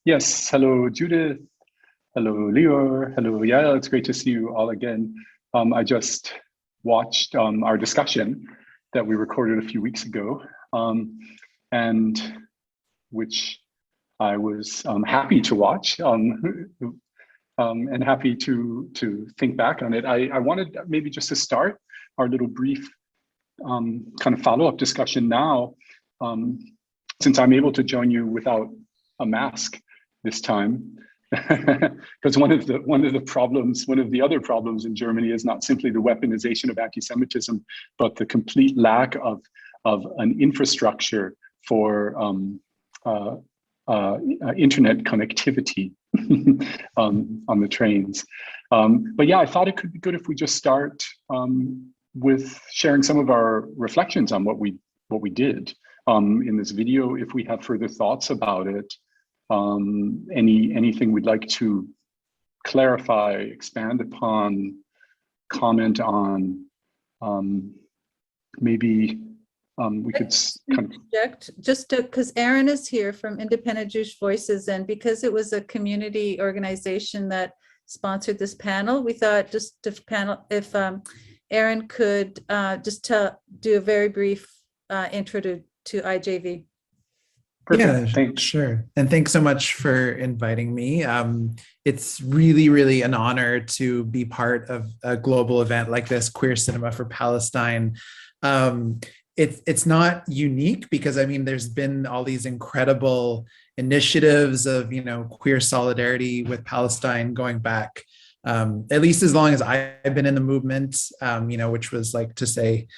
Yes, hello Judith, hello Lior, hello Yael. It's great to see you all again. I just watched our discussion that we recorded a few weeks ago, and which I was happy to watch and happy to think back on it. I wanted maybe just to start our little brief kind of follow-up discussion now, since I'm able to join you without a mask this time, because one of the other problems in Germany is not simply the weaponization of anti-Semitism, but the complete lack of an infrastructure for internet connectivity on the trains. But yeah, I thought it could be good if we just start with sharing some of our reflections on what we did in this video. If we have further thoughts about it, anything we'd like to clarify, expand upon, comment on, maybe we could kind of project just because Aaron is here from Independent Jewish Voices, and because it was a community organization that sponsored this panel, we thought just if Aaron could just do a very brief intro to IJV. Perfect. Yeah, sure. And thanks so much for inviting me. It's really an honor to be part of a global event like this, Queer Cinema for Palestine. It's not unique because, I mean, there's been all these incredible initiatives of, queer solidarity with Palestine going back, at least as long as I've been in the movement, which was like to say,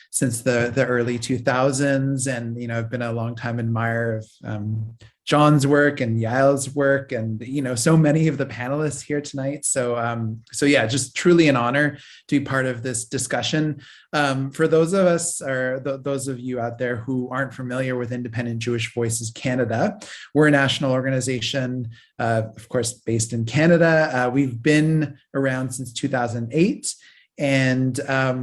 since the early 2000s. And, I've been a long time admirer of John's work and Yael's work and, so many of the panelists here tonight. So yeah, just truly an honor to be part of this discussion. For those of us, or those of you out there who aren't familiar with Independent Jewish Voices Canada, we're a national organization, of course, based in Canada. We've been around since 2008, and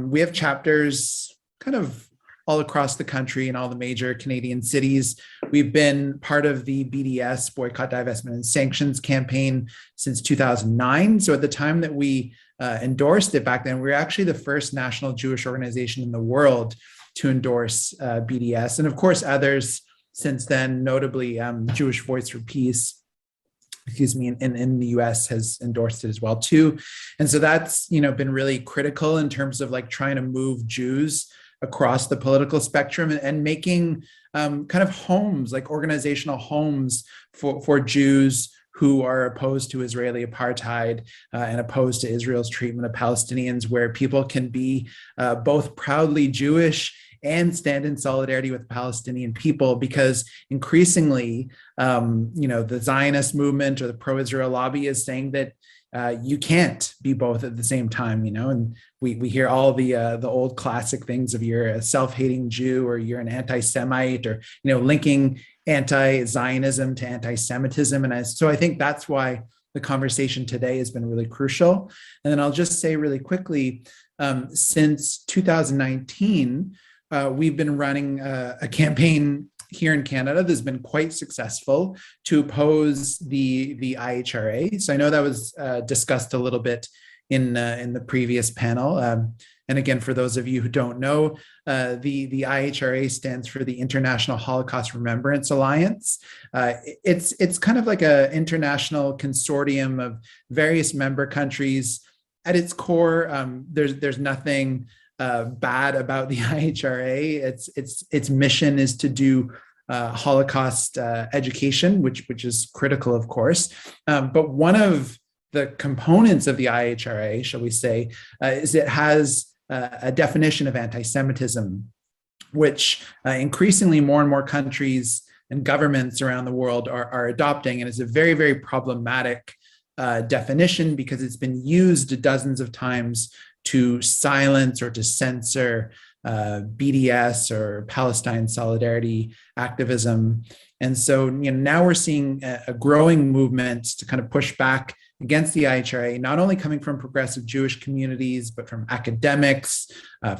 we have chapters kind of all across the country in all the major Canadian cities. We've been part of the BDS, Boycott, Divestment, and Sanctions campaign since 2009. So at the time that we endorsed it back then, we were actually the first national Jewish organization in the world to endorse BDS. And of course, others since then, notably Jewish Voice for Peace, in the US has endorsed it as well too. And so that's, been really critical in terms of like trying to move Jews across the political spectrum and making kind of homes, like organizational homes for Jews who are opposed to Israeli apartheid and opposed to Israel's treatment of Palestinians, where people can be both proudly Jewish and stand in solidarity with the Palestinian people, because increasingly, the Zionist movement or the pro-Israel lobby is saying that you can't be both at the same time, and we hear all the old classic things of you're a self-hating Jew or you're an anti-Semite, or, linking anti-Zionism to anti-Semitism. And so I think that's why the conversation today has been really crucial. And then I'll just say really quickly, since 2019, we've been running a campaign here in Canada that's been quite successful to oppose the IHRA. So I know that was discussed a little bit in the previous panel. And again, for those of you who don't know, the IHRA stands for the International Holocaust Remembrance Alliance. It's kind of like an international consortium of various member countries. At its core, there's nothing bad about the IHRA. Its mission is to do Holocaust education, which is critical, of course. But one of the components of the IHRA, shall we say, is it has a definition of anti-Semitism, which increasingly more and more countries and governments around the world are adopting, and is a very, very problematic definition because it's been used dozens of times to silence or to censor BDS or Palestine solidarity activism. And so now we're seeing a growing movement to kind of push back against the IHRA, not only coming from progressive Jewish communities, but from academics,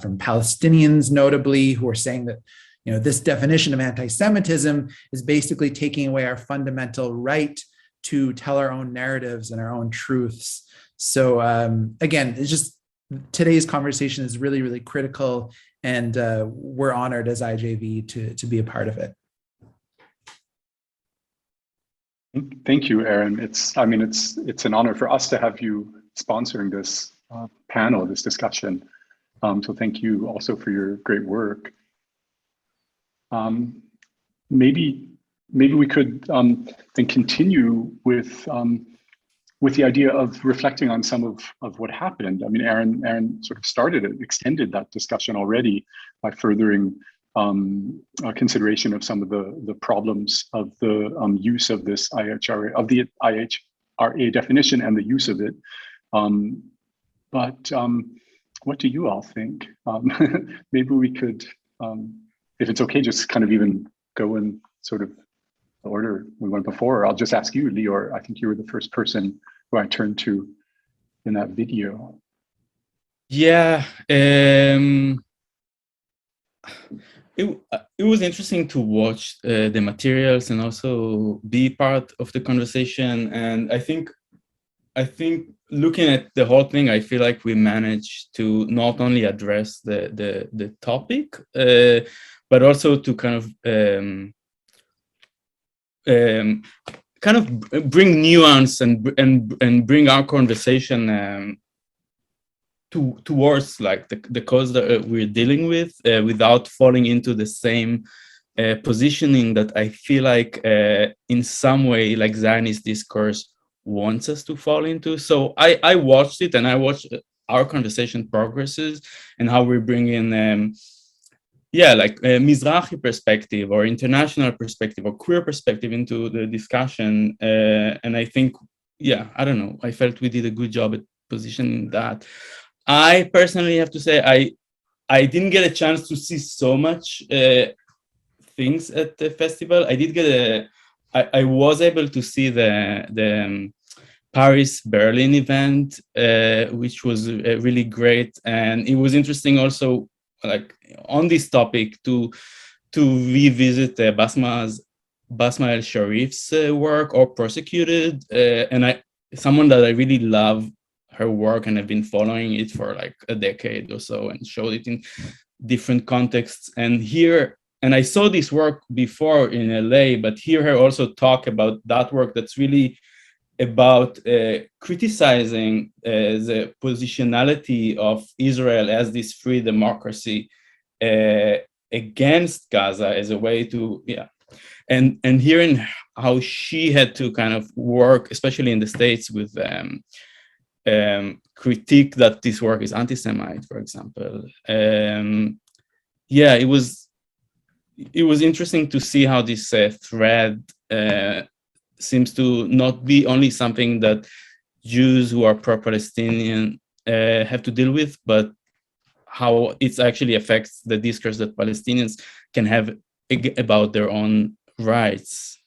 from Palestinians notably, who are saying that this definition of anti-Semitism is basically taking away our fundamental right to tell our own narratives and our own truths. So again, it's just today's conversation is really, really critical, and we're honored as IJV to be a part of it. Thank you, Aaron. It's an honor for us to have you sponsoring this panel, this discussion. So thank you also for your great work. Maybe we could then continue with the idea of reflecting on some of what happened. I mean, Aaron sort of extended that discussion already by furthering a consideration of some of the problems of the use of this IHRA definition and the use of it. But what do you all think? Maybe we could, if it's okay, just kind of even go in sort of the order we went before. I'll just ask you, Lior. I think you were the first person who I turned to in that video. Yeah. It was interesting to watch the materials and also be part of the conversation. And I think looking at the whole thing, I feel like we managed to not only address the topic, but also to kind of bring nuance and bring our conversation towards like the cause that we're dealing with, without falling into the same positioning that I feel like in some way like Zionist discourse wants us to fall into. So I watched it, and I watched our conversation progresses and how we're bringing like a Mizrahi perspective or international perspective or queer perspective into the discussion. And I think, I don't know, I felt we did a good job at positioning that. I personally have to say, I didn't get a chance to see so much things at the festival. I did get I was able to see the Paris-Berlin event, which was really great. And it was interesting also, like on this topic, to revisit Basma El-Sharif's work, or Prosecuted. And someone that I really love her work, and I've been following it for like a decade or so, and showed it in different contexts. And I saw this work before in LA, but hear her also talk about that work that's really about criticizing the positionality of Israel as this free democracy against Gaza as a way to, and hearing how she had to kind of work, especially in the States, with critique that this work is anti-Semite, for example. It was interesting to see how this thread seems to not be only something that Jews who are pro-Palestinian have to deal with, but how it actually affects the discourse that Palestinians can have about their own rights.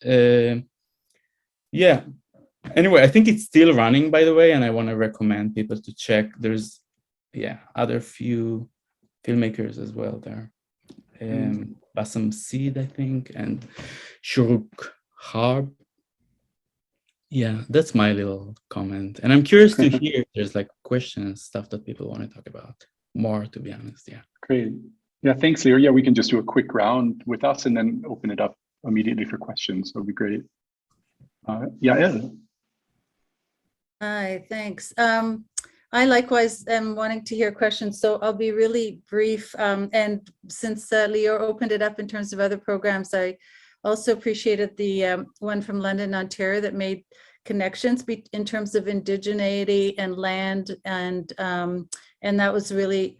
Anyway, I think it's still running, by the way, and I want to recommend people to check. There's, other few filmmakers as well there. Bassam Seed, I think, and Shuruk Harb. That's my little comment. And I'm curious to hear if there's like questions, stuff that people want to talk about more, to be honest. Great. Thanks, Lior. We can just do a quick round with us and then open it up immediately for questions. That would be great. Yael. Hi, thanks. I likewise am wanting to hear questions, so I'll be really brief. And since Lior opened it up in terms of other programs, I also appreciated the one from London, Ontario, that made connections in terms of indigeneity and land, and that was really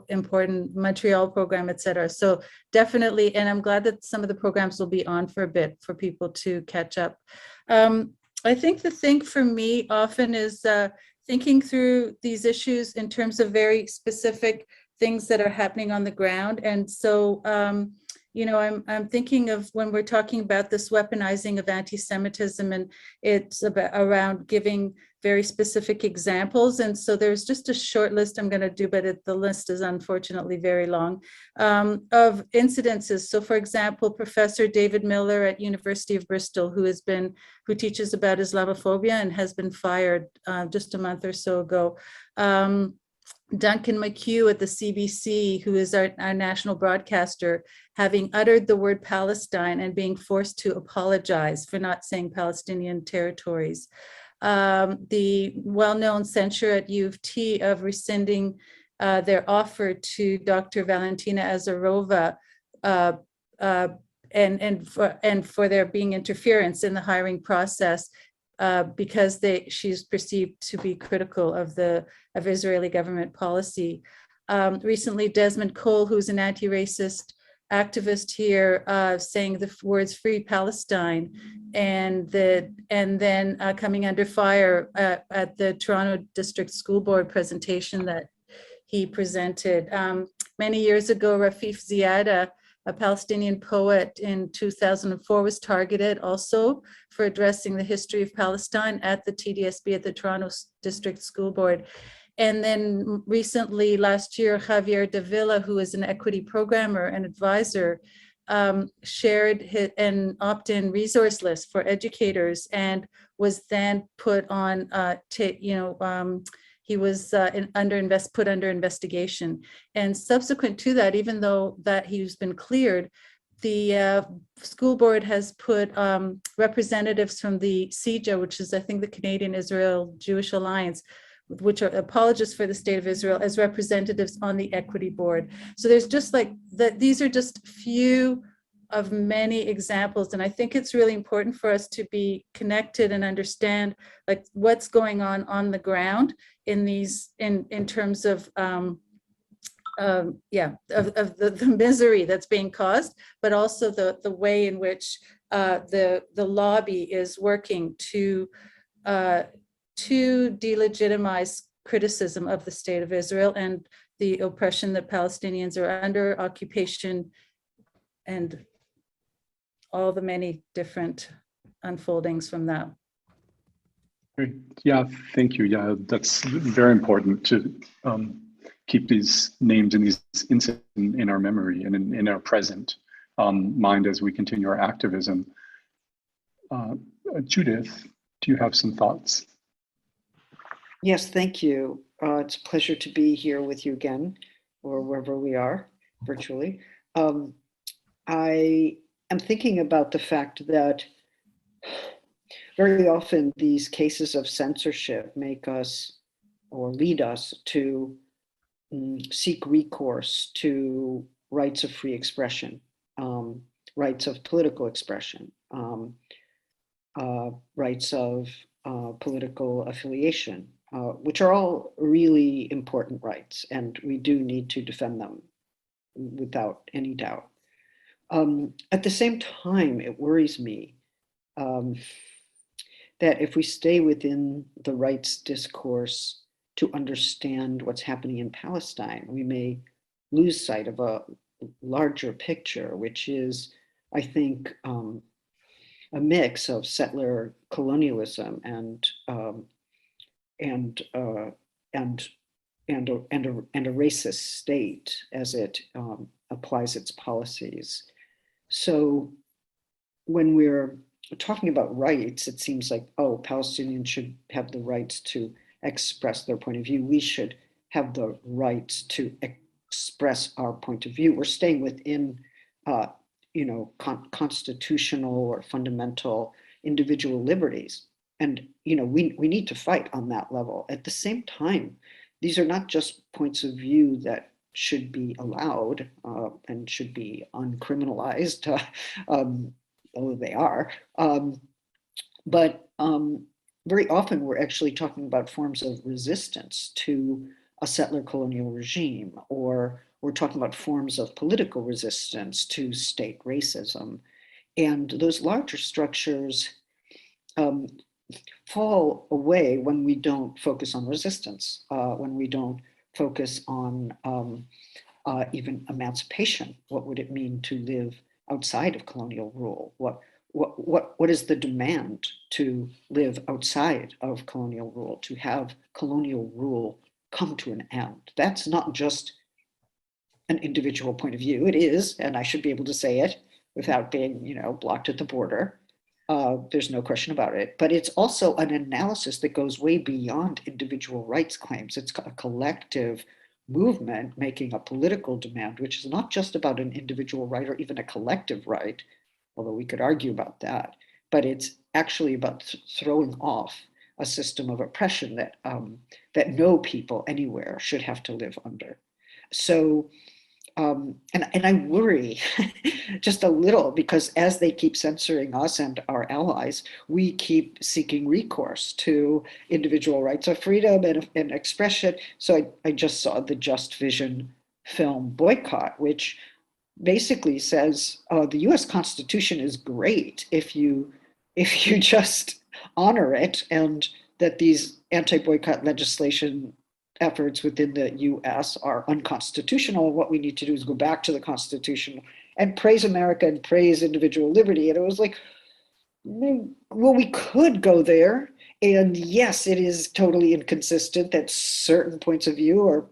important. Montreal program, et cetera. So definitely, and I'm glad that some of the programs will be on for a bit for people to catch up. I think the thing for me often is thinking through these issues in terms of very specific things that are happening on the ground. And so you know, I'm thinking of when we're talking about this weaponizing of anti-Semitism, and it's about around giving very specific examples. And so there's just a short list I'm going to do, but the list is unfortunately very long, of incidences. So for example, Professor David Miller at University of Bristol, who teaches about Islamophobia and has been fired just a month or so ago. Duncan McHugh at the CBC, who is our national broadcaster, having uttered the word Palestine and being forced to apologize for not saying Palestinian territories. The well-known censure at U of T of rescinding their offer to Dr. Valentina Azarova and for there being interference in the hiring process because she's perceived to be critical of Israeli government policy. Recently, Desmond Cole, who's an anti-racist activist here, saying the words "Free Palestine," and then coming under fire at the Toronto District School Board presentation that he presented. Many years ago, Rafif Ziada, a Palestinian poet, in 2004 was targeted also for addressing the history of Palestine at the TDSB, at the Toronto District School Board. And then recently, last year, Javier Davila, who is an equity programmer and advisor, shared an opt-in resource list for educators and was then put on, he was put under investigation. And subsequent to that, even though that he's been cleared, the school board has put representatives from the CIJA, which is, I think, the Canadian Israel Jewish Alliance, which are apologists for the state of Israel, as representatives on the equity board. So there's just like that, these are just few of many examples. And I think it's really important for us to be connected and understand like what's going on the ground in these, in terms of the misery that's being caused, but also the way in which the lobby is working to delegitimize criticism of the state of Israel and the oppression that Palestinians are under, occupation, and all the many different unfoldings from that. Great. Yeah, thank you. Yeah, that's very important to keep these names and these incidents in our memory and in our present mind as we continue our activism. Judith, do you have some thoughts? Yes, thank you. It's a pleasure to be here with you again, or wherever we are, virtually. I am thinking about the fact that very often these cases of censorship make us or lead us to seek recourse to rights of free expression, rights of political expression, rights of political affiliation, which are all really important rights, and we do need to defend them without any doubt. At the same time, it worries me that if we stay within the rights discourse to understand what's happening in Palestine, we may lose sight of a larger picture, which is, I think, a mix of settler colonialism and a racist state as it applies its policies. So when we're talking about rights, it seems like, oh, Palestinians should have the rights to express their point of view. We should have the rights to express our point of view. We're staying within, constitutional or fundamental individual liberties. And, we need to fight on that level. At the same time, these are not just points of view that should be allowed and should be uncriminalized, although they are. But very often we're actually talking about forms of resistance to a settler colonial regime, or we're talking about forms of political resistance to state racism. And those larger structures fall away when we don't focus on resistance, when we don't focus on even emancipation. What would it mean to live outside of colonial rule? What is the demand to live outside of colonial rule, to have colonial rule come to an end? That's not just an individual point of view. It is, and I should be able to say it without being, blocked at the border. There's no question about it. But it's also an analysis that goes way beyond individual rights claims. It's a collective movement making a political demand, which is not just about an individual right or even a collective right, although we could argue about that, but it's actually about throwing off a system of oppression that that no people anywhere should have to live under. So, and I worry just a little, because as they keep censoring us and our allies, we keep seeking recourse to individual rights of freedom and expression. So I just saw the Just Vision film Boycott, which basically says the US Constitution is great if you just honor it, and that these anti-boycott legislation efforts within the US are unconstitutional. What we need to do is go back to the Constitution and praise America and praise individual liberty. And it was like, well, we could go there. And yes, it is totally inconsistent that certain points of view are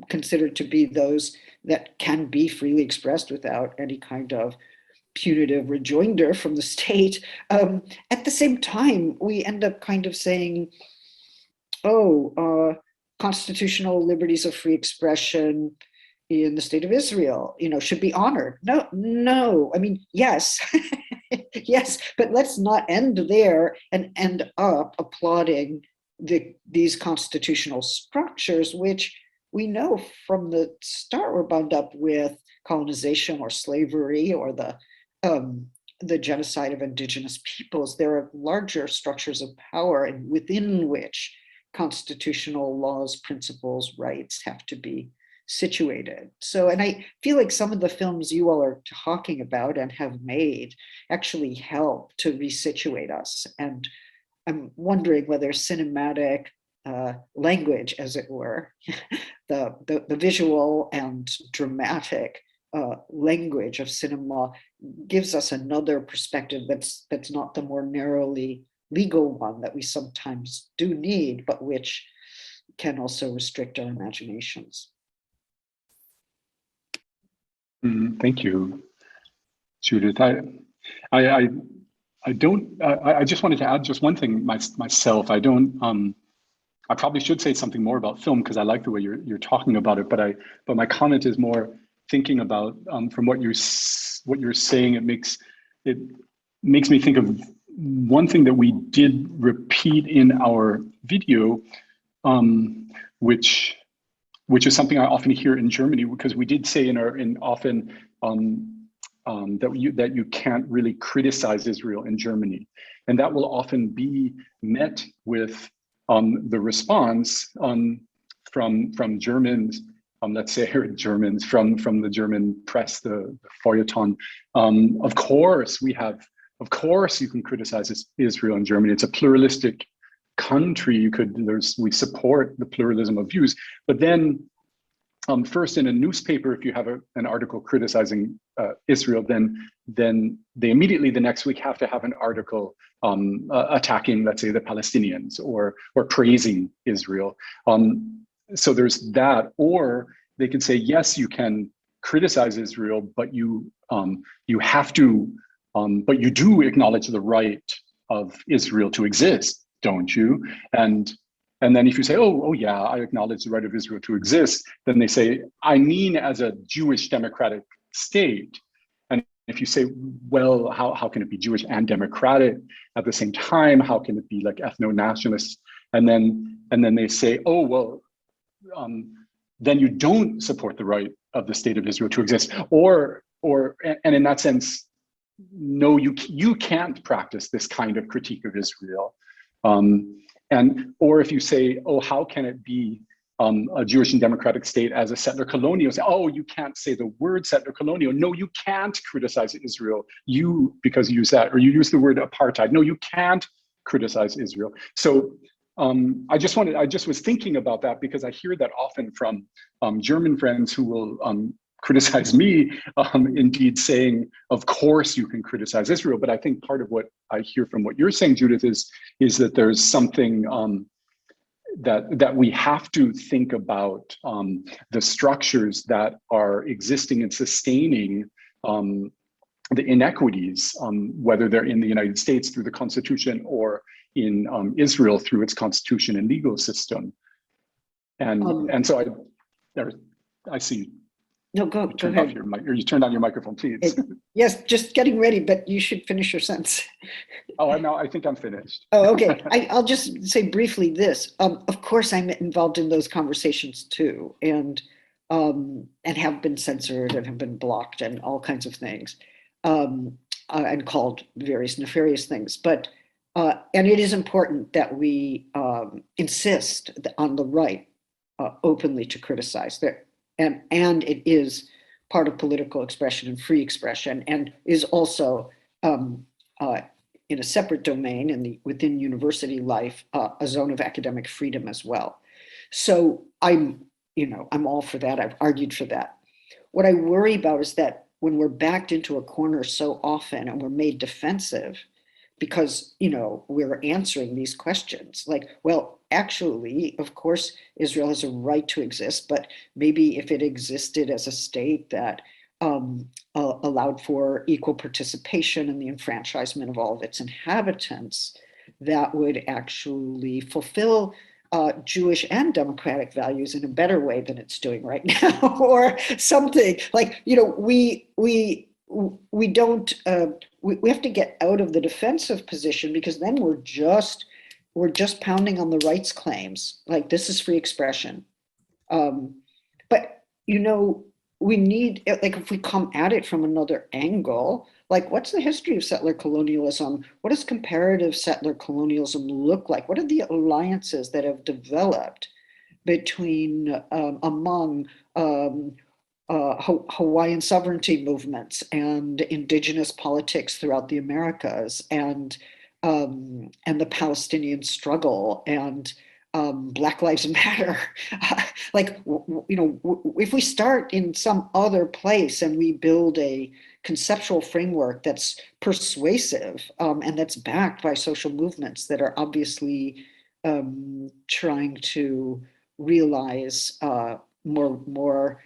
considered to be those that can be freely expressed without any kind of punitive rejoinder from the state. At the same time, we end up kind of saying, constitutional liberties of free expression in the state of Israel, should be honored. No, I mean, yes, yes, but let's not end there and end up applauding these constitutional structures, which we know from the start were bound up with colonization or slavery or the genocide of indigenous peoples. There are larger structures of power, and within which constitutional laws, principles, rights have to be situated. So, and I feel like some of the films you all are talking about and have made actually help to resituate us. And I'm wondering whether cinematic language, as it were, the visual and dramatic language of cinema gives us another perspective that's not the more narrowly legal one that we sometimes do need, but which can also restrict our imaginations. Thank you, Judith. I just wanted to add just one thing myself. I probably should say something more about film because I like the way you're talking about it. But my comment is more thinking about from what you're saying. It makes me think of one thing that we did repeat in our video, which is something I often hear in Germany, because we did say often that you can't really criticize Israel in Germany, and that will often be met with the response from Germans, let's say Germans from the German press, the feuilleton. Of course, you can criticize Israel in Germany. It's a pluralistic country. We support the pluralism of views. But then, first in a newspaper, if you have an article criticizing Israel, then they immediately the next week have to have an article attacking, let's say, the Palestinians or praising Israel. So there's that. Or they could say, yes, you can criticize Israel, but you have to. But you do acknowledge the right of Israel to exist, don't you? And then if you say, oh yeah, I acknowledge the right of Israel to exist, then they say, I mean as a Jewish democratic state. And if you say, well, how can it be Jewish and democratic at the same time? How can it be like ethno-nationalist? And then they say, oh, well, then you don't support the right of the state of Israel to exist. And in that sense, no, you can't practice this kind of critique of Israel. Or if you say, oh, how can it be a Jewish and democratic state as a settler colonial? Say, oh, you can't say the word settler colonial. No, you can't criticize Israel. Because you use that, or you use the word apartheid. No, you can't criticize Israel. So I just was thinking about that because I hear that often from German friends who will criticize me, indeed saying, of course you can criticize Israel. But I think part of what I hear from what you're saying, Judith, is that there's something that we have to think about the structures that are existing and sustaining the inequities, whether they're in the United States through the Constitution or in Israel through its constitution and legal system. And so I see. No, go Turned ahead. off your mic, or you turned on your microphone, please. Yes, just getting ready, but you should finish your sentence. Oh, no, I think I'm finished. Oh, okay. I'll just say briefly this. Of course, I'm involved in those conversations too, and have been censored and have been blocked and all kinds of things, and called various nefarious things. But and it is important that we insist on the right openly to criticize that. And it is part of political expression and free expression, and is also in a separate domain within university life, a zone of academic freedom as well. So I'm all for that. I've argued for that. What I worry about is that when we're backed into a corner so often and we're made defensive because we're answering these questions like, well, actually, of course, Israel has a right to exist, but maybe if it existed as a state that allowed for equal participation in the enfranchisement of all of its inhabitants, that would actually fulfill Jewish and democratic values in a better way than it's doing right now, or something like, we don't, we have to get out of the defensive position, because then we're just pounding on the rights claims, like this is free expression. But we need, like, if we come at it from another angle, like, what's the history of settler colonialism? What does comparative settler colonialism look like? What are the alliances that have developed between among Hawaiian sovereignty movements and indigenous politics throughout the Americas, and the Palestinian struggle, and Black Lives Matter? Like, if we start in some other place and we build a conceptual framework that's persuasive, and that's backed by social movements that are obviously trying to realize more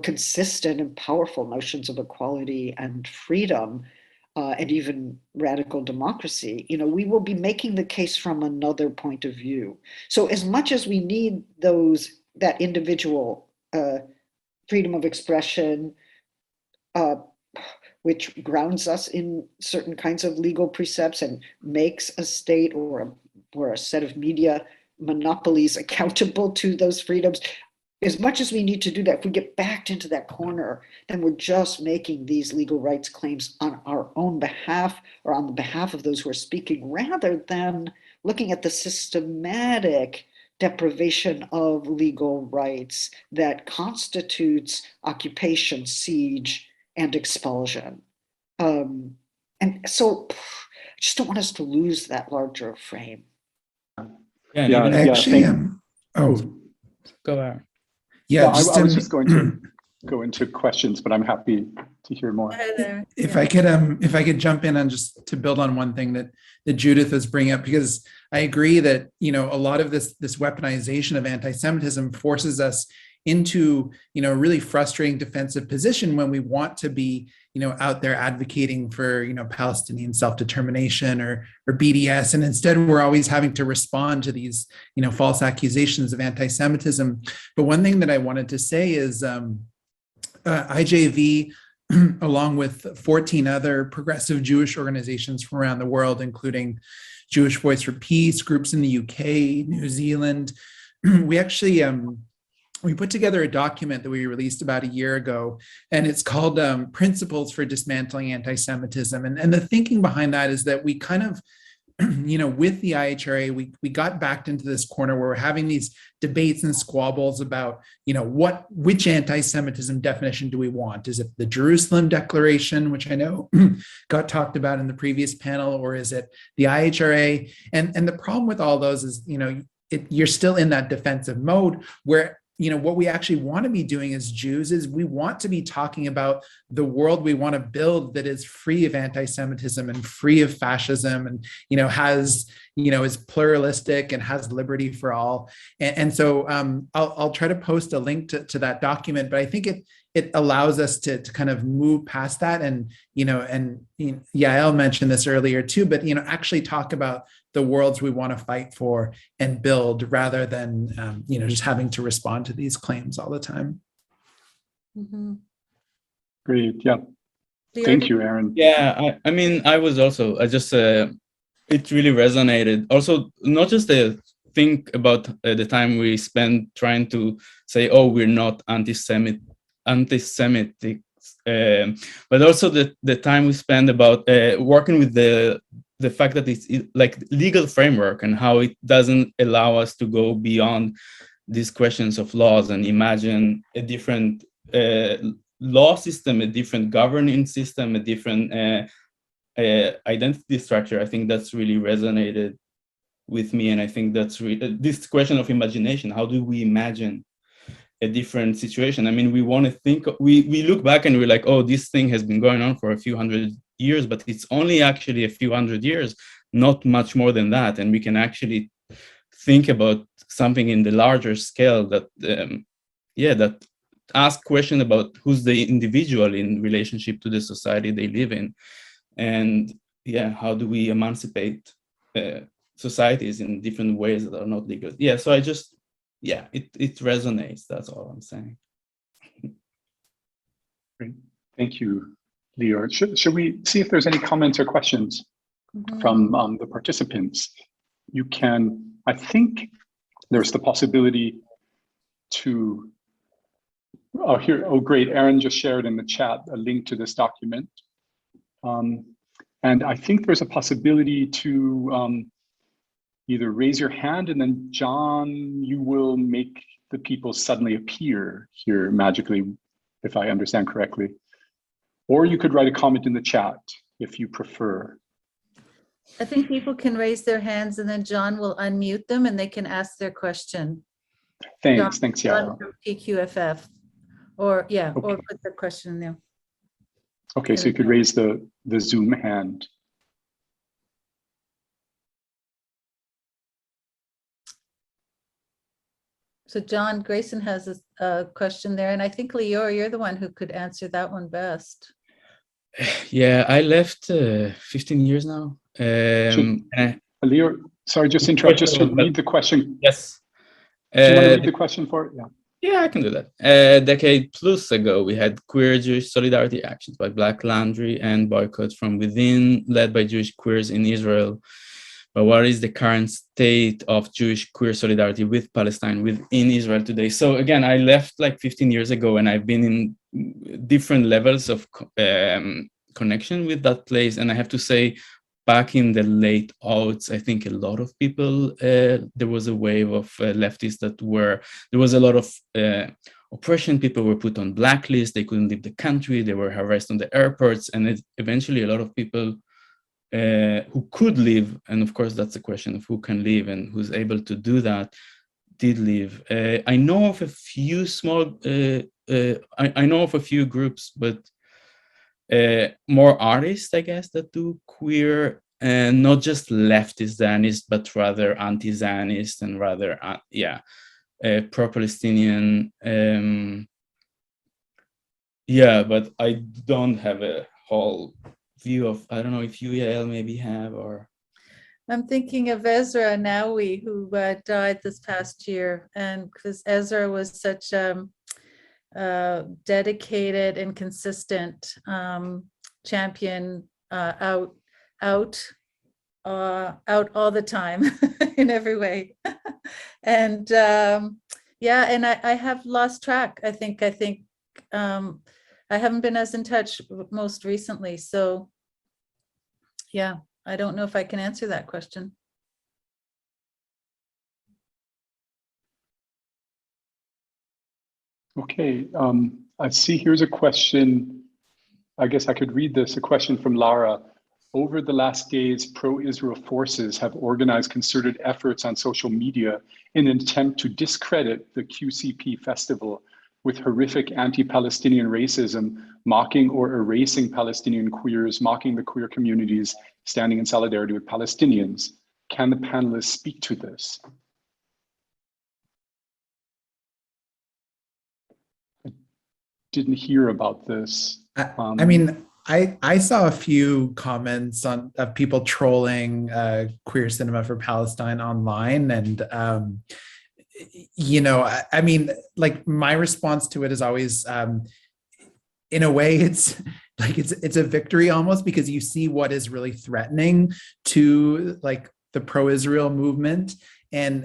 consistent and powerful notions of equality and freedom, and even radical democracy, we will be making the case from another point of view. So as much as we need that individual freedom of expression, which grounds us in certain kinds of legal precepts and makes a state or a set of media monopolies accountable to those freedoms, as much as we need to do that, if we get backed into that corner, then we're just making these legal rights claims on our own behalf, or on the behalf of those who are speaking, rather than looking at the systematic deprivation of legal rights that constitutes occupation, siege, and expulsion. And so I just don't want us to lose that larger frame. Yeah, Actually, go ahead. Yeah, I was just going to go into questions, but I'm happy to hear more. If I could jump in and just to build on one thing that Judith is bringing up, because I agree that a lot of this weaponization of anti-Semitism forces us into a really frustrating defensive position when we want to be out there advocating for Palestinian self-determination or BDS, and instead we're always having to respond to these false accusations of anti-Semitism. But one thing that I wanted to say is IJV, along with 14 other progressive Jewish organizations from around the world, including Jewish Voice for Peace, groups in the UK, New Zealand, we actually we put together a document that we released about a year ago, and it's called Principles for Dismantling Anti-Semitism. And the thinking behind that is that we kind of with the IHRA, we got backed into this corner where we're having these debates and squabbles about, which anti-Semitism definition do we want? Is it the Jerusalem Declaration, which I know got talked about in the previous panel, or is it the IHRA? And the problem with all those is, you're still in that defensive mode where, what we actually want to be doing as Jews is we want to be talking about the world we want to build that is free of anti-Semitism and free of fascism and, has, is pluralistic and has liberty for all. And so I'll try to post a link to that document, but I think it allows us to kind of move past that. And, Yael mentioned this earlier too, but, actually talk about the worlds we want to fight for and build rather than, just having to respond to these claims all the time. Mm-hmm. Great. Yeah. Thank you, Aaron. Yeah, it really resonated. Also, not just think about the time we spent trying to say, oh, we're not anti-Semitic, but also the time we spend about working with the fact that it's like legal framework and how it doesn't allow us to go beyond these questions of laws and imagine a different law system, a different governing system, a different identity structure. I think that's really resonated with me. And I think that's this question of imagination. How do we imagine a different situation? I mean, we want to think, we look back and we're like, oh, this thing has been going on for a few hundred years, but it's only actually a few hundred years, not much more than that. And we can actually think about something in the larger scale that, that ask question about who's the individual in relationship to the society they live in. And how do we emancipate societies in different ways that are not legal? So it resonates. That's all I'm saying. Great. Thank you, Lior. Should we see if there's any comments or questions from the participants? You can, I think there's the possibility to, great. Aaron just shared in the chat a link to this document. And I think there's a possibility to either raise your hand and then John, you will make the people suddenly appear here magically, if I understand correctly. Or you could write a comment in the chat if you prefer. I think people can raise their hands and then John will unmute them and they can ask their question. Thanks, Yael. PQFF, or Okay. or put the question in there. Okay, so you could raise the Zoom hand. So John, Greyson has a question there, and I think Lior, you're the one who could answer that one best. Yeah, I left 15 years now. Lior, sorry, just interrupt, just to read the question. Yes. Do you want to read the question for it? Yeah, I can do that. A decade plus ago, we had queer Jewish solidarity actions by Black Laundry and boycotts from within, led by Jewish queers in Israel. But what is the current state of Jewish queer solidarity with Palestine within Israel today? So again, I left like 15 years ago and I've been in different levels of connection with that place. And I have to say, back in the late aughts, I think a lot of people, there was a wave of leftists there was a lot of oppression. People were put on blacklists. They couldn't leave the country. They were harassed on the airports. And eventually a lot of people who could leave, and of course that's a question of who can leave and who's able to do that, did leave. I know of a few I know of a few groups, but more artists, I guess, that do queer, and not just leftist Zionist, but rather anti-Zionist and rather, pro-Palestinian. But I don't have a whole view of, I don't know if you, Yael, maybe have, or. I'm thinking of Ezra Nawi, who died this past year, and because Ezra was such dedicated and consistent champion, out all the time in every way. And and I have lost track. I think I haven't been as in touch most recently. So I don't know if I can answer that question. Okay, I see here's a question. I guess I could read this, a question from Lara. Over the last days, pro-Israel forces have organized concerted efforts on social media in an attempt to discredit the QCP festival with horrific anti-Palestinian racism, mocking or erasing Palestinian queers, mocking the queer communities, standing in solidarity with Palestinians. Can the panelists speak to this? I didn't hear about this. I mean, I saw a few comments of people trolling queer cinema for Palestine online, and you know, I mean, like my response to it is always, in a way, it's like it's a victory almost, because you see what is really threatening to like the pro-Israel movement and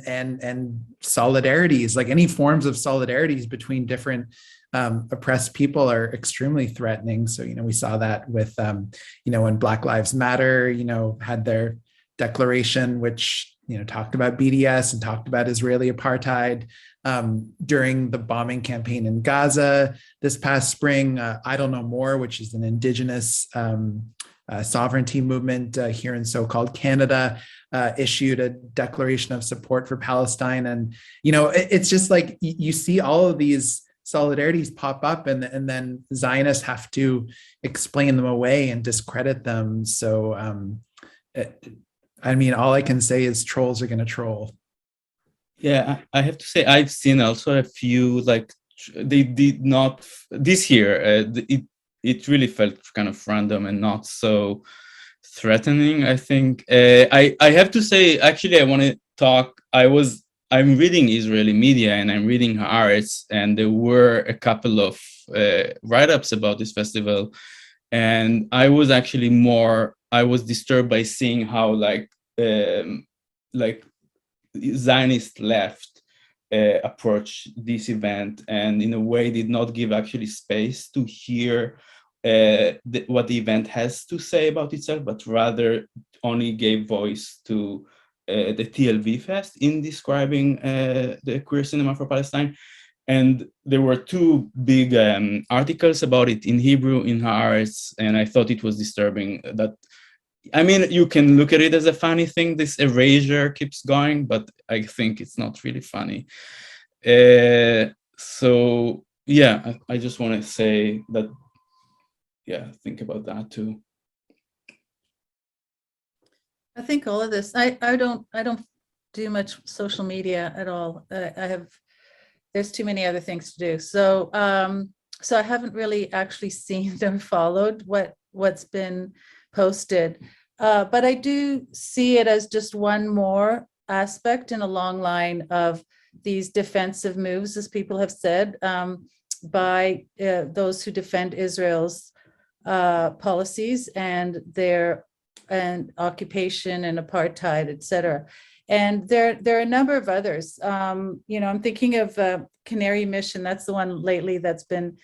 solidarities, like any forms of solidarities between different oppressed people are extremely threatening. So, you know, we saw that with, you know, when Black Lives Matter, you know, had their declaration, which, you know, talked about BDS and talked about Israeli apartheid during the bombing campaign in Gaza this past spring. I Don't Know More, which is an indigenous sovereignty movement here in so-called Canada, issued a declaration of support for Palestine. And, you know, it's just like you see all of these solidarities pop up, and then Zionists have to explain them away and discredit them. So, I mean, all I can say is trolls are going to troll. Yeah, I have to say I've seen also a few, like they did not this year. It really felt kind of random and not so threatening. I think I have to say, actually, I want to talk. I'm reading Israeli media and I'm reading Haaretz, and there were a couple of write-ups about this festival, and I was actually disturbed by seeing how like Zionist left approach this event, and in a way did not give actually space to hear what the event has to say about itself, but rather only gave voice to the TLV Fest in describing the queer cinema for Palestine. And there were two big articles about it in Hebrew in Haaretz, and I thought it was disturbing that, I mean, you can look at it as a funny thing, this erasure keeps going, but I think it's not really funny. So yeah, I just want to say that, yeah, think about that too. I think all of this, I don't do much social media at all. There's too many other things to do. So so I haven't really actually seen or followed what's been posted. But I do see it as just one more aspect in a long line of these defensive moves, as people have said, by those who defend Israel's policies and their occupation and apartheid, et cetera. And there are a number of others. You know, I'm thinking of Canary Mission. That's the one lately that's been,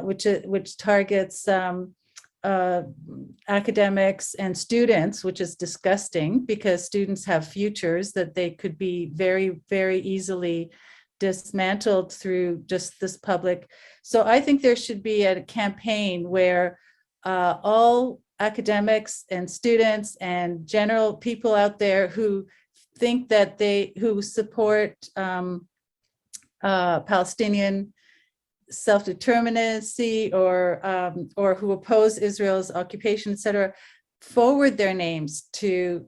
which targets academics and students, which is disgusting because students have futures that they could be very, very easily dismantled through just this public. So I think there should be a campaign where all academics and students and general people out there who think that who support Palestinian self-determinacy or who oppose Israel's occupation, et cetera, forward their names to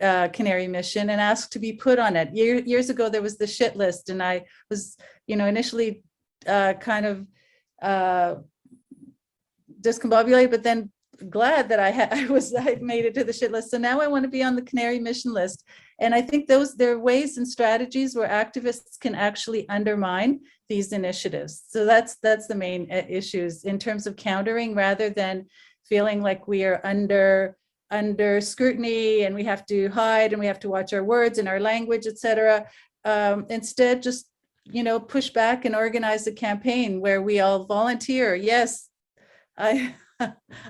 Canary Mission and ask to be put on it. Years ago, there was the shit list, and I was, you know, initially kind of discombobulated, but then glad that I made it to the shit list. So now I want to be on the Canary Mission list. And I think there are ways and strategies where activists can actually undermine these initiatives. So that's the main issues in terms of countering, rather than feeling like we are under scrutiny and we have to hide and we have to watch our words and our language, et cetera. Instead, just, you know, push back and organize a campaign where we all volunteer. Yes,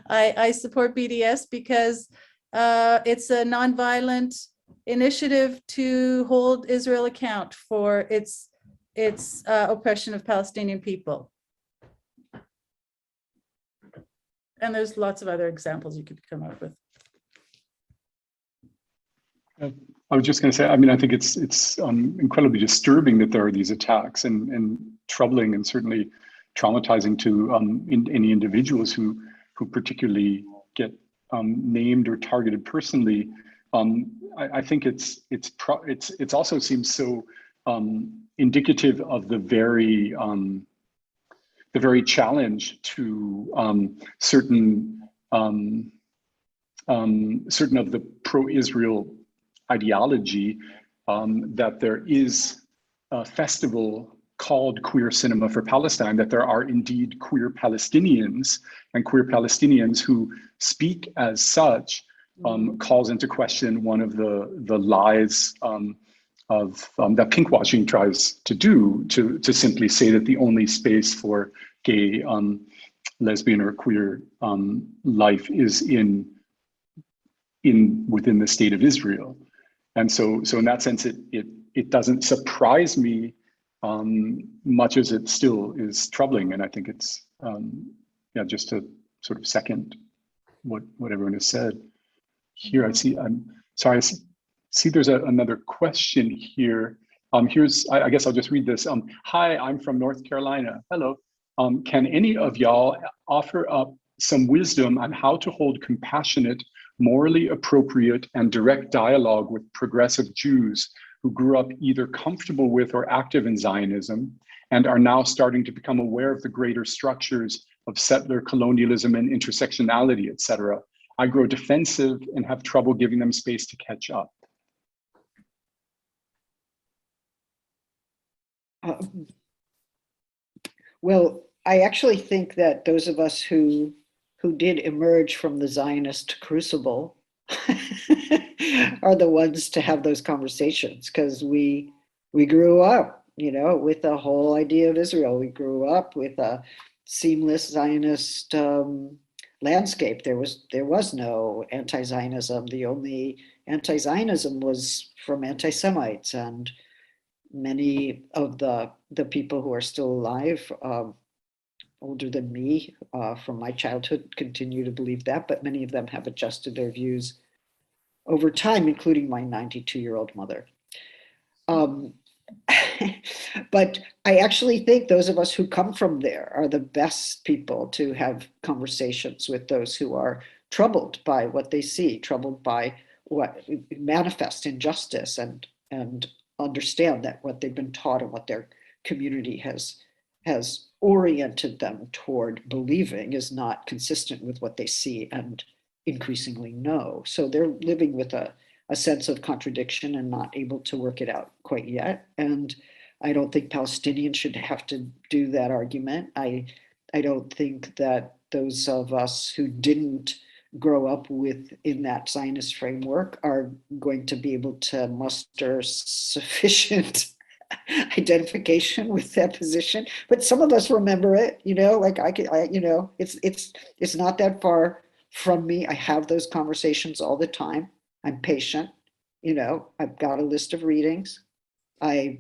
I support BDS because it's a nonviolent initiative to hold Israel account for its oppression of Palestinian people. And there's lots of other examples you could come up with. I was just going to say, I mean, I think it's incredibly disturbing that there are these attacks, and troubling, and certainly traumatizing to any individuals who particularly get named or targeted personally. I think it's also seems so indicative of the very challenge to certain of the pro-Israel ideology, that there is a festival called Queer Cinema for Palestine, that there are indeed queer Palestinians, and queer Palestinians who speak as such, calls into question one of the lies that pinkwashing tries to do, to simply say that the only space for gay, lesbian, or queer life is within the state of Israel. And so in that sense, it doesn't surprise me much as it still is troubling. And I think it's just to sort of second what everyone has said here. I see, I'm sorry, I see there's another question here. I guess I'll just read this. Hi, I'm from North Carolina. Hello. Can any of y'all offer up some wisdom on how to hold compassionate, morally appropriate, and direct dialogue with progressive Jews who grew up either comfortable with or active in Zionism and are now starting to become aware of the greater structures of settler colonialism and intersectionality, etc.? I grow defensive and have trouble giving them space to catch up. Well, I actually think that those of us who did emerge from the Zionist crucible are the ones to have those conversations, because we grew up, with the whole idea of Israel. We grew up with a seamless Zionist landscape. There was no anti-Zionism. The only anti-Zionism was from anti-Semites, and many of the people who are still alive, older than me, from my childhood, continue to believe that, but many of them have adjusted their views over time, including my 92-year-old mother. But I actually think those of us who come from there are the best people to have conversations with those who are troubled by what they see, troubled by what manifest injustice, and understand that what they've been taught and what their community has oriented them toward believing is not consistent with what they see and increasingly know. So they're living with a sense of contradiction and not able to work it out quite yet. And I don't think Palestinians should have to do that argument. I don't think that those of us who didn't grow up in that Zionist framework are going to be able to muster sufficient identification with that position. But some of us remember it, like it's not that far from me. I have those conversations all the time. I'm patient, I've got a list of readings. I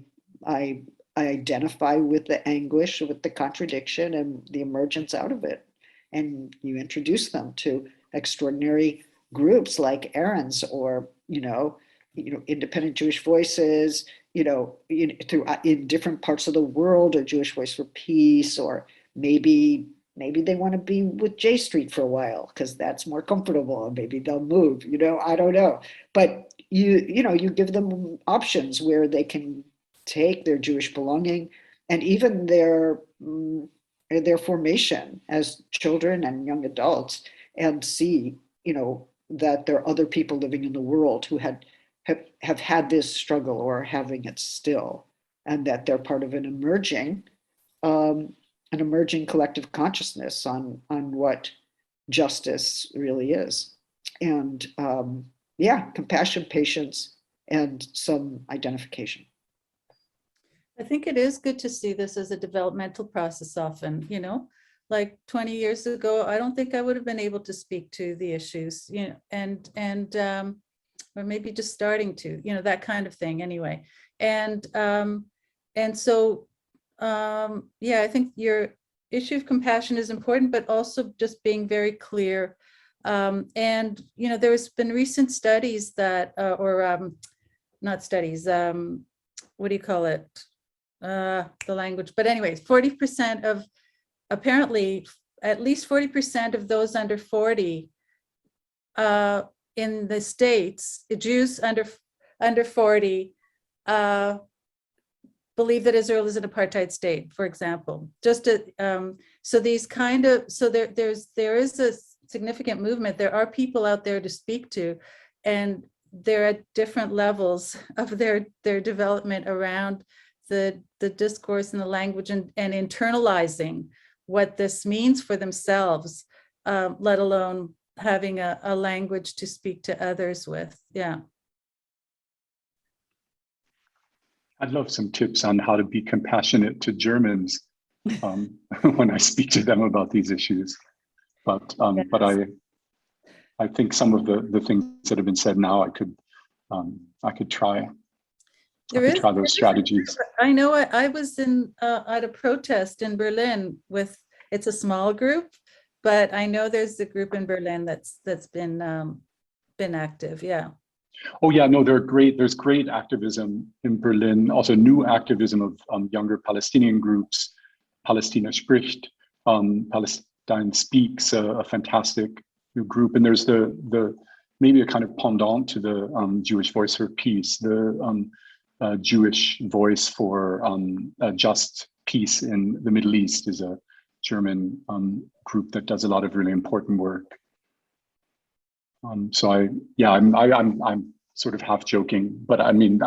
identify with the anguish, with the contradiction and the emergence out of it. And you introduce them to extraordinary groups like Aaron's, or, Independent Jewish Voices, in different parts of the world, or Jewish Voice for Peace, or maybe they want to be with J Street for a while because that's more comfortable, and maybe they'll move, I don't know. But you give them options where they can take their Jewish belonging and even their formation as children and young adults, and see, that there are other people living in the world who have had this struggle or are having it still, and that they're part of an emerging collective consciousness on what justice really is. And compassion, patience, and some identification. I think it is good to see this as a developmental process often, like 20 years ago, I don't think I would have been able to speak to the issues, you know, and or maybe just starting to, you know, that kind of thing anyway. And so, yeah, I think your issue of compassion is important, but also just being very clear. And, you know, there's been recent studies that, not studies, what do you call it? The language, but anyways, 40% of, apparently, at least 40% of those under 40 in the States, Jews under 40, believe that Israel is an apartheid state, for example. Just to, so these kind of, so there is a significant movement. There are people out there to speak to, and they're at different levels of their development around the discourse and the language, and internalizing what this means for themselves, let alone having a language to speak to others with. Yeah. I'd love some tips on how to be compassionate to Germans when I speak to them about these issues. But Yes. I think some of the things that have been said now, I could try. Try those strategies. I know I was at a protest in Berlin with, it's a small group, but I know there's a group in Berlin that's been active. Yeah. Oh yeah, no, they're great. There's great activism in Berlin. Also, new activism of younger Palestinian groups. Palästina spricht, Palestine speaks, a fantastic new group. And there's the maybe a kind of pendant to the Jewish Voice for Peace, the Jewish Voice for a Just Peace in the Middle East, is a German group that does a lot of really important work. So I'm sort of half joking, but I mean,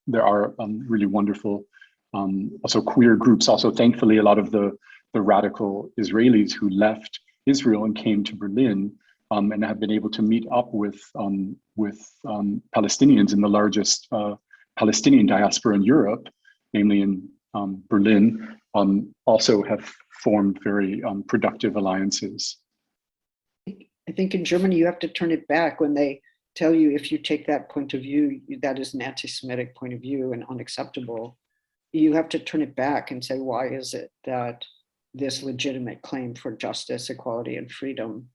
there are really wonderful also queer groups. Also, thankfully, a lot of the radical Israelis who left Israel and came to Berlin and have been able to meet up with Palestinians in the largest Palestinian diaspora in Europe, namely in Berlin, also have formed very productive alliances. I think in Germany, you have to turn it back when they tell you, if you take that point of view, that is an anti-Semitic point of view and unacceptable. You have to turn it back and say, why is it that this legitimate claim for justice, equality, and freedom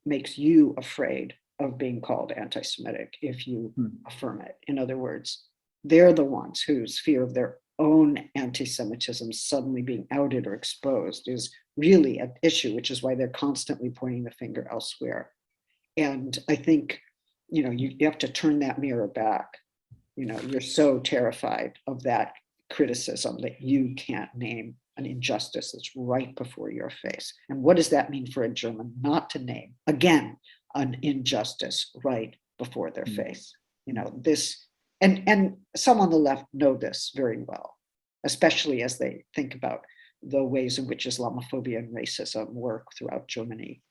makes you afraid of being called anti-Semitic if you affirm it? In other words, they're the ones whose fear of their own anti-Semitism suddenly being outed or exposed is really an issue, which is why they're constantly pointing the finger elsewhere. And I think, you know, you have to turn that mirror back. You know, you're so terrified of that criticism that you can't name an injustice that's right before your face. And what does that mean for a German not to name, again, an injustice right before their face? You know, this, and some on the left know this very well, especially as they think about the ways in which Islamophobia and racism work throughout Germany,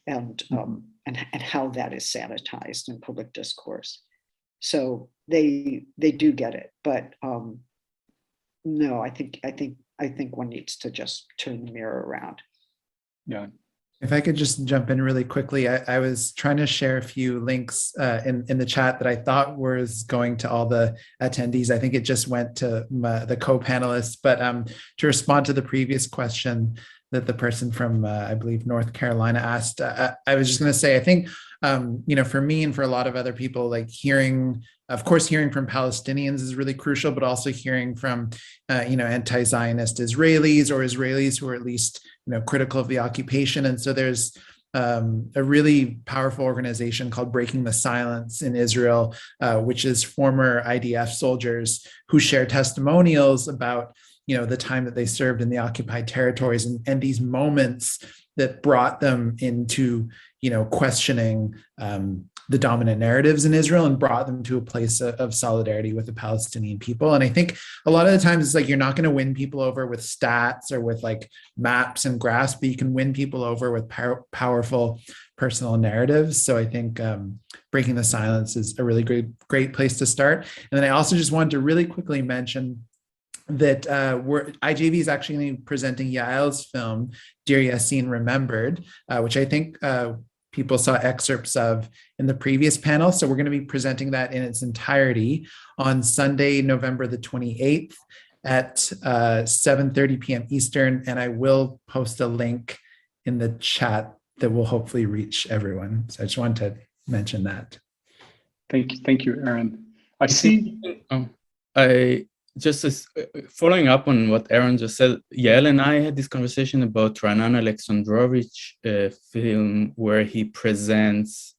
and how that is sanitized in public discourse. So they do get it, but no, I think one needs to just turn the mirror around. Yeah. If I could just jump in really quickly, I was trying to share a few links in the chat that I thought was going to all the attendees. I think it just went to the co-panelists, but to respond to the previous question that the person from, I believe, North Carolina asked, I was just going to say, I think, you know, for me and for a lot of other people, like hearing from Palestinians is really crucial, but also hearing from, you know, anti-Zionist Israelis or Israelis who are at least, you know, critical of the occupation. And so there's a really powerful organization called Breaking the Silence in Israel, which is former IDF soldiers who share testimonials about, you know, the time that they served in the occupied territories and these moments that brought them into, you know, questioning the dominant narratives in Israel and brought them to a place of solidarity with the Palestinian people. And I think a lot of the times it's like, you're not going to win people over with stats or with like maps and graphs, but you can win people over with powerful personal narratives. So I think Breaking the Silence is a really great place to start. And then I also just wanted to really quickly mention that IJV is actually presenting Yael's film, Dear Yassine Remembered, which I think people saw excerpts of in the previous panel. So we're going to be presenting that in its entirety on Sunday, November the 28th at 7:30 p.m. Eastern. And I will post a link in the chat that will hopefully reach everyone. So I just wanted to mention that. Thank you, Aaron. I see. Following up on what Aaron just said, Yael and I had this conversation about Ranan Alexandrovich film where he presents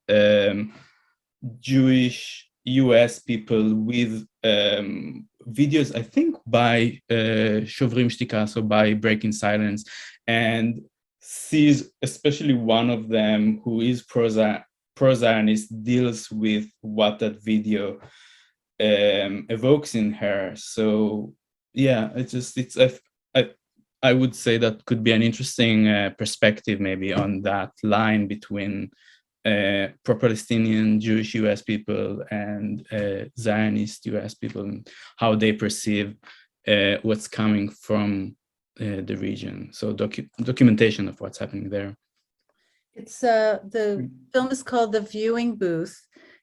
Jewish US people with videos, I think by Shovrim Shtika, so by Breaking Silence, and sees especially one of them who is pro-Zionist deals with what that video evokes in her. So yeah, I would say that could be an interesting perspective maybe on that line between pro-Palestinian Jewish US people and Zionist US people, and how they perceive what's coming from the region. So documentation of what's happening there. It's the film is called The Viewing Booth,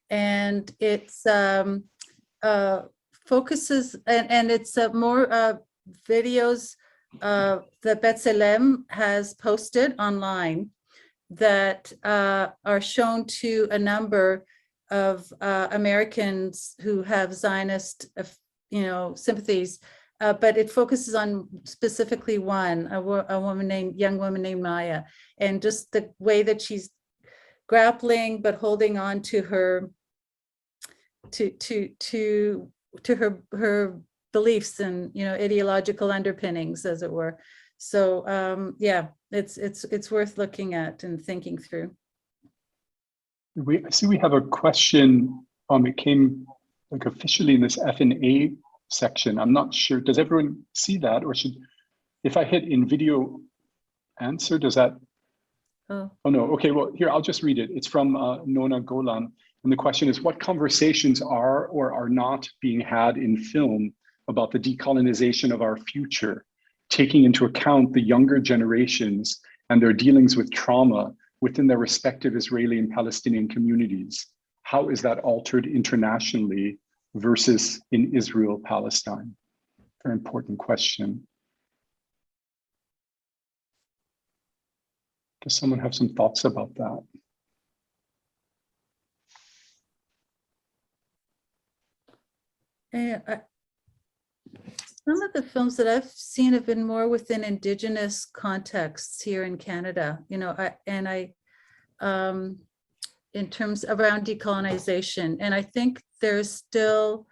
and it's focuses and it's more videos that B'Tselem has posted online that are shown to a number of Americans who have Zionist, sympathies, but it focuses on specifically a young woman named Maya, and just the way that she's grappling but holding on to her her beliefs and ideological underpinnings, as it were. So yeah, it's worth looking at and thinking through. I see we have a question. It came like officially in this F&A section. I'm not sure. Does everyone see that, or if I hit in video answer, does that? Oh no. Okay. Well, here I'll just read it. It's from Nona Golan. And the question is, what conversations are or are not being had in film about the decolonization of our future, taking into account the younger generations and their dealings with trauma within their respective Israeli and Palestinian communities? How is that altered internationally versus in Israel, Palestine? Very important question. Does someone have some thoughts about that? Some of the films that I've seen have been more within Indigenous contexts here in Canada, in terms around decolonization. And I think there's still,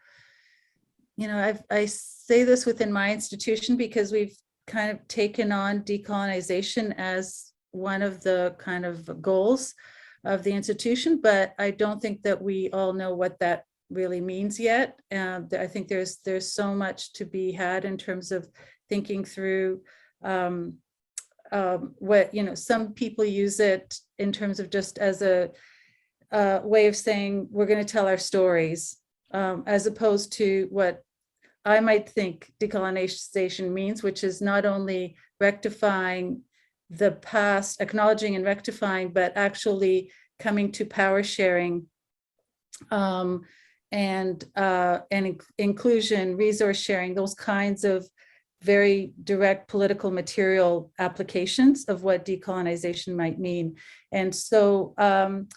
I say this within my institution because we've kind of taken on decolonization as one of the kind of goals of the institution, but I don't think that we all know what that really means yet. I think there's so much to be had in terms of thinking through what, some people use it in terms of just as a way of saying we're going to tell our stories, as opposed to what I might think decolonization means, which is not only rectifying the past, acknowledging and rectifying, but actually coming to power sharing, and inclusion, resource sharing, those kinds of very direct political material applications of what decolonization might mean. And so, and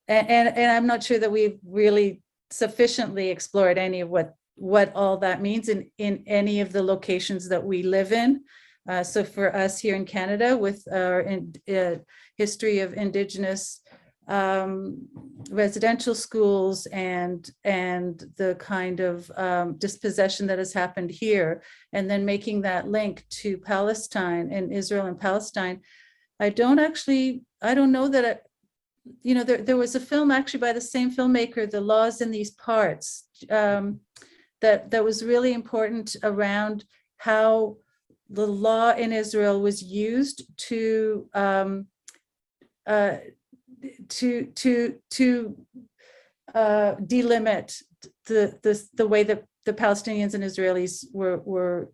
I'm not sure that we've really sufficiently explored any of what all that means in any of the locations that we live in. So for us here in Canada, with our history of Indigenous residential schools and the kind of dispossession that has happened here, and then making that link to Palestine and Israel and Palestine, I don't know that there was a film actually by the same filmmaker, The Laws in These Parts, that was really important around how the law in Israel was used to delimit the way that the Palestinians and Israelis were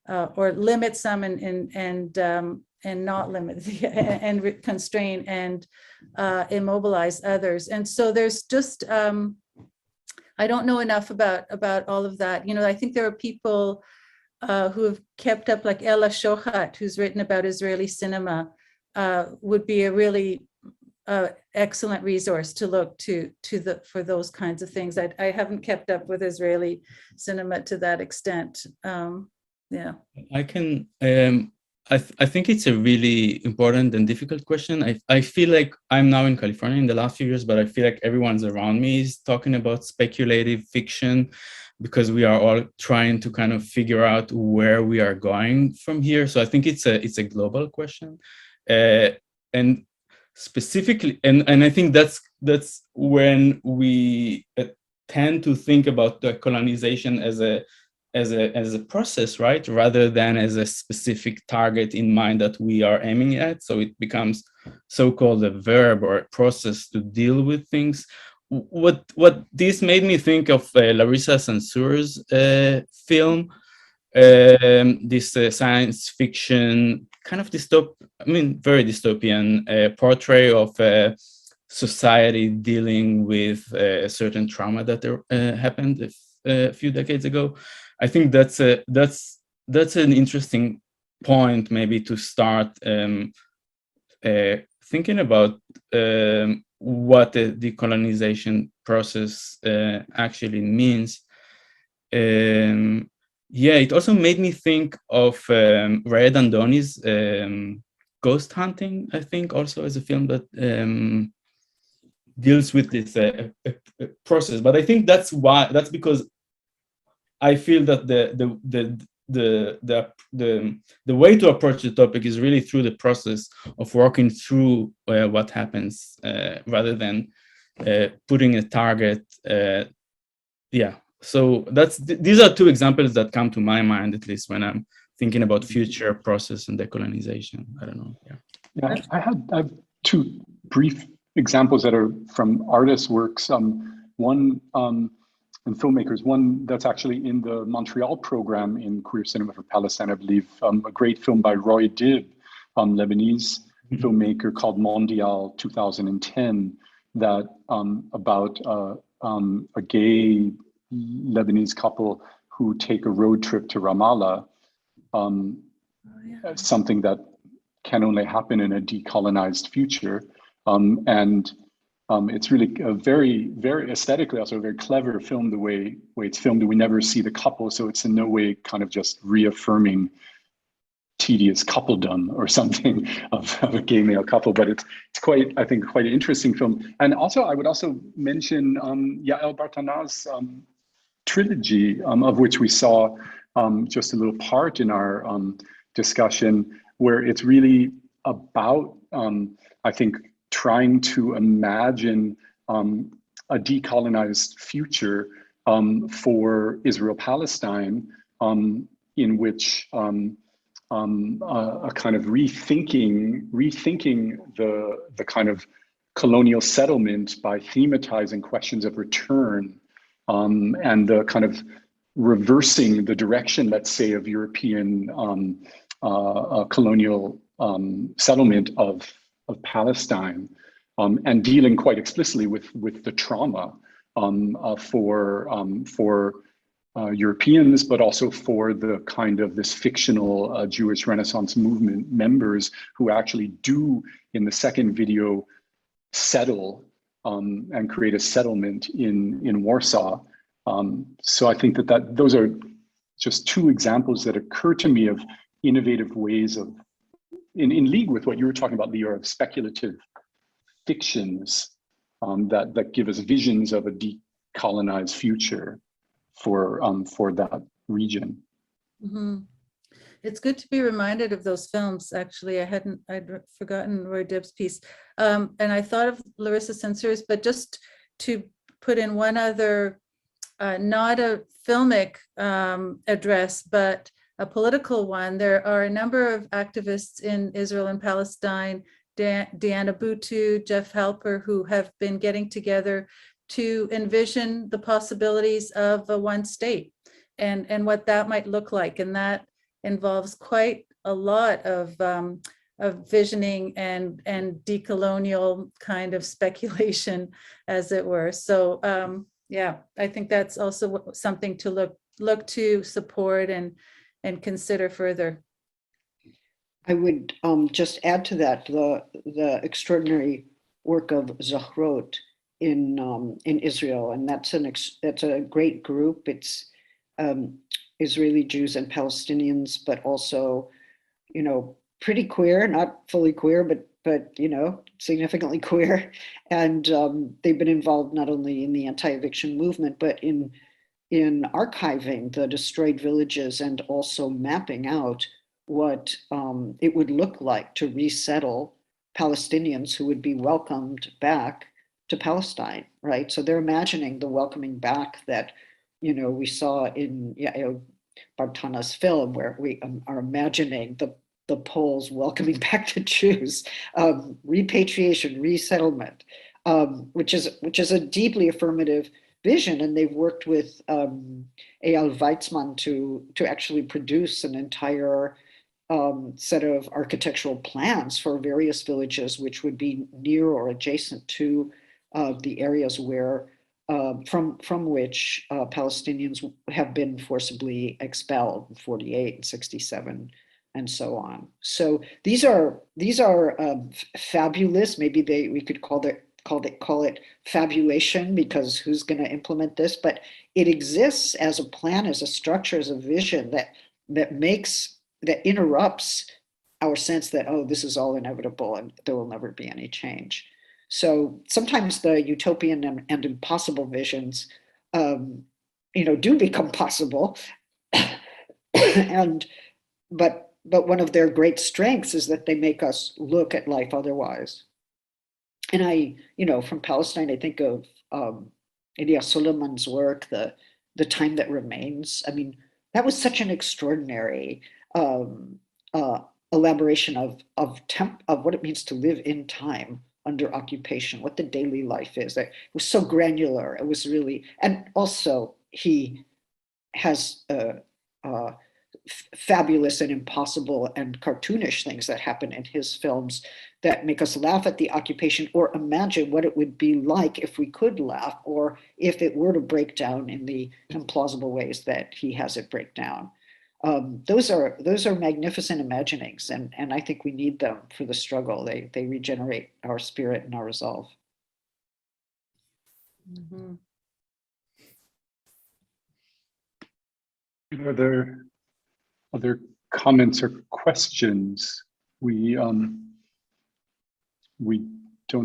or limit some and not limit and constrain and immobilize others. And so there's just, I don't know enough about all of that. I think there are people who have kept up, like Ella Shohat, who's written about Israeli cinema, would be a really excellent resource to look to for those kinds of things. I haven't kept up with Israeli cinema to that extent. Yeah. I can, I think it's a really important and difficult question. I feel like I'm now in California in the last few years, but I feel like everyone's around me is talking about speculative fiction because we are all trying to kind of figure out where we are going from here. So I think it's a global question. And specifically, and I think that's when we tend to think about the colonization as a process, right? Rather than as a specific target in mind that we are aiming at. So it becomes so-called a verb or a process to deal with things. What this made me think of Larissa Sansur's film, this science fiction kind of very dystopian portrait of society dealing with a certain trauma that happened a few decades ago. I think that's an interesting point, maybe, to start thinking about what the decolonization process actually means. Yeah, it also made me think of Raed Andoni's Ghost Hunting, I think, also as a film that deals with this process. But I think that's because I feel that the way to approach the topic is really through the process of working through what happens, rather than putting a target. Yeah. So these are two examples that come to my mind, at least when I'm thinking about future process and decolonization. I don't know. Yeah, I have two brief examples that are from artists' works. One and filmmakers. One that's actually in the Montreal program in Queer Cinema for Palestine, I believe. A great film by Roy Dib, Lebanese filmmaker, called Mondial 2010, that about a gay Lebanese couple who take a road trip to Ramallah, something that can only happen in a decolonized future. It's really a very, very aesthetically also a very clever film, the way it's filmed. We never see the couple, so it's in no way kind of just reaffirming tedious coupledom or something of a gay male couple, but it's quite, I think, quite an interesting film. And also, I would also mention Yael Bartana's trilogy, of which we saw just a little part in our discussion, where it's really about, I think, trying to imagine a decolonized future for Israel-Palestine, in which a kind of rethinking the kind of colonial settlement by thematizing questions of return, and the kind of reversing the direction, let's say, of European colonial settlement of Palestine, and dealing quite explicitly with the trauma for Europeans, but also for the kind of this fictional Jewish Renaissance movement members who actually do, in the second video, settle and create a settlement in Warsaw. So I think that those are just two examples that occur to me of innovative ways of, in league with what you were talking about, Lior, of speculative fictions that give us visions of a decolonized future for that region. Mm-hmm. It's good to be reminded of those films. Actually, I'd forgotten Roy Dib's piece, and I thought of Larissa Sansur's, but just to put in one other, not a filmic address, but a political one. There are a number of activists in Israel and Palestine, Deanna Butu, Jeff Halper, who have been getting together to envision the possibilities of a one state. and what that might look like. And that involves quite a lot of visioning and decolonial kind of speculation, as it were. So yeah, I think that's also something to look to, support, and consider further. I would just add to that the extraordinary work of Zochrot in Israel, and that's a great group. It's Israeli Jews and Palestinians, but also, you know, pretty queer, not fully queer, but you know, significantly queer. And they've been involved not only in the anti-eviction movement, but in archiving the destroyed villages and also mapping out what it would look like to resettle Palestinians who would be welcomed back to Palestine, right? So they're imagining the welcoming back that, you know, we saw in Yael Bartana's film, where we are imagining the Poles welcoming back the Jews, repatriation, resettlement, which is a deeply affirmative vision. And they've worked with Eyal Weizmann to actually produce an entire set of architectural plans for various villages, which would be near or adjacent to the areas where from which Palestinians have been forcibly expelled in 48 and 67 and so on. So these are fabulous. Maybe we could call it fabulation, because who's going to implement this? But it exists as a plan, as a structure, as a vision that interrupts our sense that, oh, this is all inevitable and there will never be any change. So sometimes the utopian and impossible visions, do become possible, but one of their great strengths is that they make us look at life otherwise. And from Palestine, I think of Elia Suleiman's work, The Time That Remains. I mean, that was such an extraordinary elaboration of what it means to live in time under occupation, what the daily life is. It was so granular. It was really, and also he has fabulous and impossible and cartoonish things that happen in his films that make us laugh at the occupation, or imagine what it would be like if we could laugh, or if it were to break down in the implausible ways that he has it break down. Those are magnificent imaginings, and I think we need them for the struggle. They regenerate our spirit and our resolve. Mm-hmm. Are there other comments or questions? We don't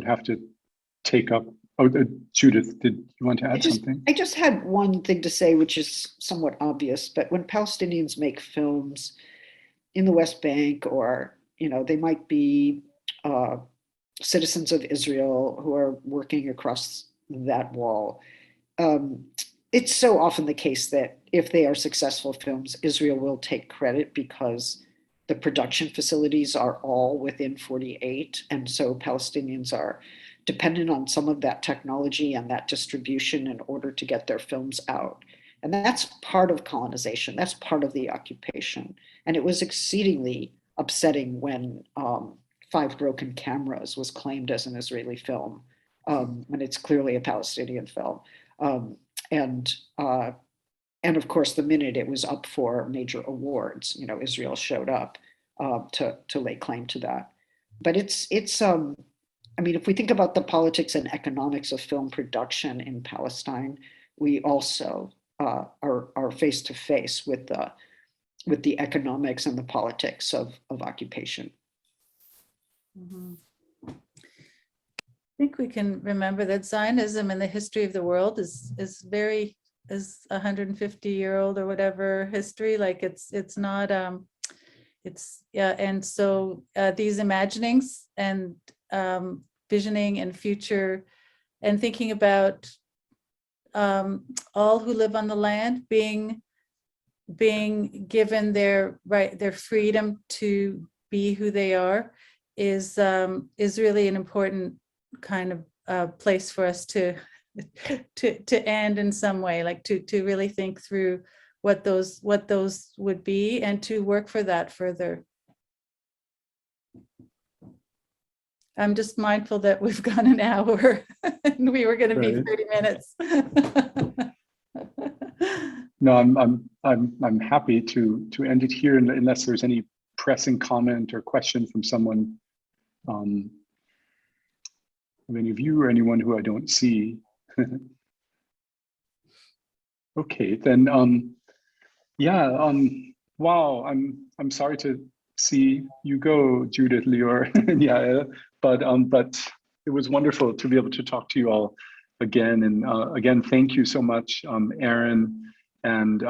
have to take up. Oh, Judith, did you want to add something? I just had one thing to say, which is somewhat obvious, but when Palestinians make films in the West Bank, or, they might be citizens of Israel who are working across that wall, it's so often the case that if they are successful films, Israel will take credit because the production facilities are all within 48. And so Palestinians are dependent on some of that technology and that distribution in order to get their films out. And that's part of colonization. That's part of the occupation. And it was exceedingly upsetting when 5 Broken Cameras was claimed as an Israeli film, when it's clearly a Palestinian film. And of course, the minute it was up for major awards, Israel showed up to lay claim to that. But it's if we think about the politics and economics of film production in Palestine, we also are face to face with the economics and the politics of occupation. Mm-hmm. I think we can remember that Zionism in the history of the world is 150-year-old or whatever history. Like it's not and so these imaginings and visioning and future and thinking about all who live on the land being given their freedom to be who they are is really an important kind of place for us to end in some way, like to really think through what those would be and to work for that further. I'm just mindful that we've gone an hour and we were going to be Right. 30 minutes. No, I'm happy to end it here unless there's any pressing comment or question from someone, of any of you or anyone who I don't see. Okay, then yeah, wow, I'm sorry to see you go, Judith, Lior, and Yael, but it was wonderful to be able to talk to you all again. And again, thank you so much, Aaron, and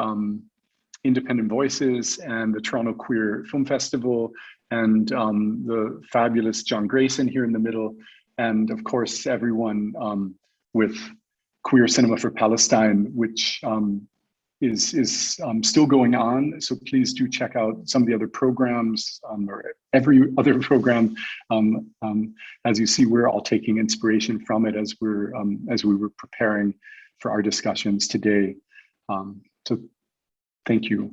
Independent Voices, and the Toronto Queer Film Festival, and the fabulous John Greyson here in the middle, and of course everyone with Queer Cinema for Palestine, which is still going on. So please do check out some of the other programs, or every other program. As you see, we're all taking inspiration from it as we were preparing for our discussions today. So thank you.